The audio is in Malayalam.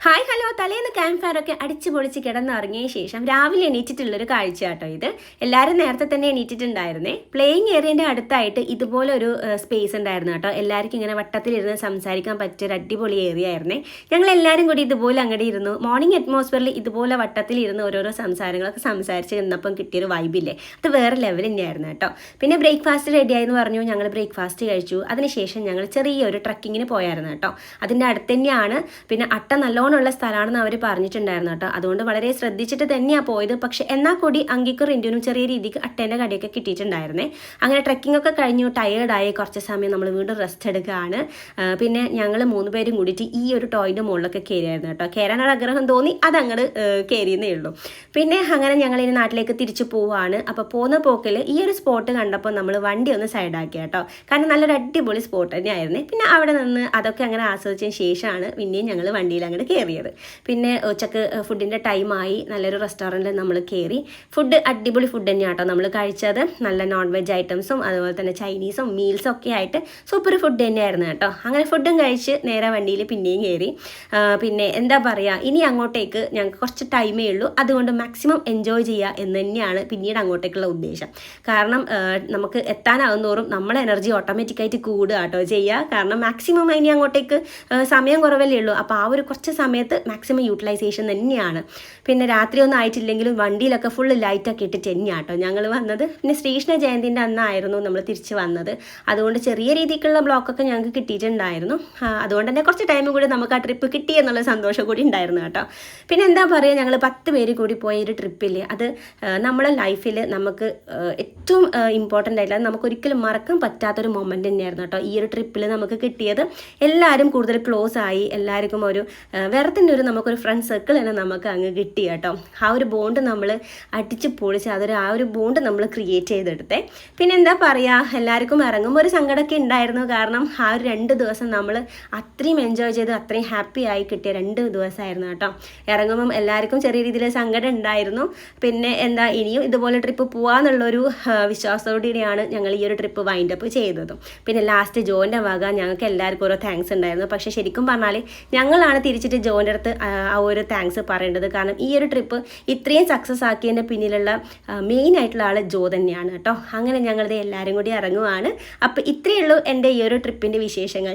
ഹായ് ഹലോ തലേന്ന് ക്യാമ്പ് ഫയറൊക്കെ അടിച്ചു പൊളിച്ച് കിടന്നിറങ്ങിയ ശേഷം രാവിലെ എണീറ്റിട്ടുള്ളൊരു കാഴ്ച കേട്ടോ ഇത്. എല്ലാവരും നേരത്തെ തന്നെ എണീറ്റിട്ടുണ്ടായിരുന്നേ. പ്ലേയിങ് ഏരിയൻ്റെ അടുത്തായിട്ട് ഇതുപോലെ ഒരു സ്പേസ് ഉണ്ടായിരുന്നു കേട്ടോ. എല്ലാവർക്കും ഇങ്ങനെ വട്ടത്തിലിരുന്ന് സംസാരിക്കാൻ പറ്റിയൊരു അടിപൊളി ഏരിയ ആയിരുന്നേ. ഞങ്ങൾ എല്ലാവരും കൂടി ഇതുപോലെ അങ്ങോട്ട് ഇരുന്നു. മോർണിംഗ് അറ്റ്മോസ്ഫിയറിൽ ഇതുപോലെ വട്ടത്തിലിരുന്ന് ഓരോരോ സംസാരങ്ങളൊക്കെ സംസാരിച്ച് നിന്നപ്പം കിട്ടിയൊരു വൈബില്ലേ, അത് വേറെ ലെവൽ തന്നെയായിരുന്നു കേട്ടോ. പിന്നെ ബ്രേക്ക്ഫാസ്റ്റ് റെഡിയായെന്ന് പറഞ്ഞു. ഞങ്ങൾ ബ്രേക്ക്ഫാസ്റ്റ് കഴിച്ചു. അതിനുശേഷം ഞങ്ങൾ ചെറിയൊരു ട്രക്കിങ്ങിന് പോയായിരുന്നു കേട്ടോ. അതിൻ്റെ അടുത്ത് തന്നെയാണ്. പിന്നെ അട്ട നല്ലോണം ഉള്ള സ്ഥലമാണെന്ന് അവർ പറഞ്ഞിട്ടുണ്ടായിരുന്നു കേട്ടോ. അതുകൊണ്ട് വളരെ ശ്രദ്ധിച്ചിട്ട് തന്നെയാണ് പോയത്. പക്ഷെ എന്നാൽ കൂടി അങ്കിക്കും റിന്റുവിനും ചെറിയ രീതിക്ക് അട്ടേൻ്റെ കടിയൊക്കെ കിട്ടിയിട്ടുണ്ടായിരുന്നേ. അങ്ങനെ ട്രക്കിംഗ് ഒക്കെ കഴിഞ്ഞു, ടയേർഡായി കുറച്ച് സമയം നമ്മൾ വീണ്ടും റെസ്റ്റ് എടുക്കുകയാണ്. പിന്നെ ഞങ്ങൾ 3 പേരും കൂടിയിട്ട് ഈ ഒരു ടോയിൻ്റെ മുകളിലൊക്കെ കയറിയായിരുന്നു കേട്ടോ. കയറാനൊരു ആഗ്രഹം തോന്നി, അതങ്ങോട്ട് കയറിയെന്നേ ഉള്ളൂ. പിന്നെ അങ്ങനെ ഞങ്ങൾ ഇനി നാട്ടിലേക്ക് തിരിച്ചു പോവുകയാണ്. അപ്പോൾ പോകുന്ന പോക്കിൽ ഈ ഒരു സ്പോട്ട് കണ്ടപ്പോൾ നമ്മൾ വണ്ടി ഒന്ന് സൈഡാക്കി കേട്ടോ. കാരണം നല്ലൊരു അടിപൊളി സ്പോട്ട് തന്നെയായിരുന്നു. പിന്നെ അവിടെ നിന്ന് അതൊക്കെ അങ്ങനെ ആസ്വദിച്ചതിന് ശേഷമാണ് പിന്നെയും ഞങ്ങൾ വണ്ടിയിൽ അങ്ങോട്ട് കയറിയത്. പിന്നെ ഉച്ചക്ക് ഫുഡിൻ്റെ ടൈമായി. നല്ലൊരു റെസ്റ്റോറൻറ്റിൽ നമ്മൾ കയറി. ഫുഡ് അടിപൊളി ഫുഡ് തന്നെയാണ് കേട്ടോ നമ്മൾ കഴിച്ചത്. നല്ല നോൺ വെജ് ഐറ്റംസും അതുപോലെ തന്നെ ചൈനീസും മീൽസും ഒക്കെ ആയിട്ട് സൂപ്പർ ഫുഡ് തന്നെയായിരുന്നു കേട്ടോ. അങ്ങനെ ഫുഡും കഴിച്ച് നേരെ വണ്ടിയിൽ പിന്നെയും കയറി. പിന്നെ എന്താ പറയുക, ഇനി അങ്ങോട്ടേക്ക് ഞങ്ങൾക്ക് കുറച്ച് ടൈമേ ഉള്ളൂ. അതുകൊണ്ട് മാക്സിമം എൻജോയ് ചെയ്യുക എന്ന് തന്നെയാണ് പിന്നീട് അങ്ങോട്ടേക്കുള്ള ഉദ്ദേശം. കാരണം നമുക്ക് എത്താനാവും തോറും നമ്മളെ എനർജി ഓട്ടോമാറ്റിക്കായിട്ട് കൂടുക കേട്ടോ ചെയ്യുക. കാരണം മാക്സിമം ഇനി അങ്ങോട്ടേക്ക് സമയം കുറവല്ലേ ഉള്ളൂ. അപ്പോൾ ആ ഒരു കുറച്ച് സമയത്ത് മാക്സിമം യൂട്ടിലൈസേഷൻ തന്നെയാണ്. പിന്നെ രാത്രി ഒന്നും ആയിട്ടില്ലെങ്കിലും വണ്ടിയിലൊക്കെ ഫുള്ള് ലൈറ്റൊക്കെ ഇട്ടിട്ട് തന്നെയാണ് കേട്ടോ ഞങ്ങൾ വന്നത്. പിന്നെ ശ്രീകൃഷ്ണ ജയന്തിൻ്റെ അന്നായിരുന്നു നമ്മൾ തിരിച്ച് വന്നത്. അതുകൊണ്ട് ചെറിയ രീതിക്കുള്ള ബ്ലോക്കൊക്കെ ഞങ്ങൾക്ക് കിട്ടിയിട്ടുണ്ടായിരുന്നു. അതുകൊണ്ട് തന്നെ കുറച്ച് ടൈം കൂടി നമുക്ക് ആ ട്രിപ്പ് കിട്ടി എന്നുള്ള സന്തോഷം കൂടി ഉണ്ടായിരുന്നു കേട്ടോ. പിന്നെ എന്താ പറയുക, ഞങ്ങൾ 10 പേര് കൂടി പോയ ഒരു ട്രിപ്പില്ലേ, അത് നമ്മളെ ലൈഫിൽ നമുക്ക് ഏറ്റവും ഇമ്പോർട്ടൻ്റ് ആയിട്ടുള്ള, നമുക്ക് ഒരിക്കലും മറക്കാൻ പറ്റാത്തൊരു മൊമെൻ്റ് തന്നെയായിരുന്നു കേട്ടോ ഈ ഒരു ട്രിപ്പിൽ നമുക്ക് കിട്ടിയത്. എല്ലാവരും കൂടുതൽ ക്ലോസ് ആയി. എല്ലാവർക്കും ഒരു വേറെ തന്നെ നമുക്കൊരു ഫ്രണ്ട് സർക്കിൾ തന്നെ നമുക്ക് അങ്ങ് കിട്ടി കേട്ടോ. ആ ഒരു ബോണ്ട് നമ്മൾ അടിച്ച് പൊളിച്ച് ആ ഒരു ബോണ്ട് നമ്മൾ ക്രിയേറ്റ് ചെയ്തെടുത്തേ. പിന്നെ എന്താ പറയുക, എല്ലാവർക്കും ഇറങ്ങുമ്പോൾ ഒരു സങ്കടമൊക്കെ ഉണ്ടായിരുന്നു. കാരണം ആ ഒരു 2 ദിവസം നമ്മൾ അത്രയും എൻജോയ് ചെയ്ത് അത്രയും ഹാപ്പി ആയി കിട്ടിയ 2 ദിവസമായിരുന്നു കേട്ടോ. ഇറങ്ങുമ്പം എല്ലാവർക്കും ചെറിയ രീതിയിൽ സങ്കടം ഉണ്ടായിരുന്നു. പിന്നെ എന്താ, ഇനിയും ഇതുപോലെ ട്രിപ്പ് പോകാമെന്നുള്ളൊരു വിശ്വാസത്തോടെയാണ് ഞങ്ങൾ ഈ ഒരു ട്രിപ്പ് വൈൻഡ് അപ്പ് ചെയ്തതും. പിന്നെ ലാസ്റ്റ് ജോൻ്റെ വക ഞങ്ങൾക്ക് എല്ലാവർക്കും ഓരോ താങ്ക്സ് ഉണ്ടായിരുന്നു. പക്ഷേ ശരിക്കും പറഞ്ഞാൽ ഞങ്ങളാണ് തിരിച്ചിട്ട് ജോൻ്റെ അടുത്ത് ആ ഒരു താങ്ക്സ് പറയേണ്ടത്. കാരണം ഈ ഒരു ട്രിപ്പ് ഇത്രയും സക്സസ് ആക്കിയതിൻ്റെ പിന്നിലുള്ള മെയിൻ ആയിട്ടുള്ള ആൾ ജോ തന്നെയാണ് കേട്ടോ. അങ്ങനെ ഞങ്ങളിത് എല്ലാവരും കൂടി ഇറങ്ങുവാണ്. അപ്പോൾ ഇത്രയേ ഉള്ളൂ എൻ്റെ ഈ ഒരു ട്രിപ്പിൻ്റെ വിശേഷങ്ങൾ.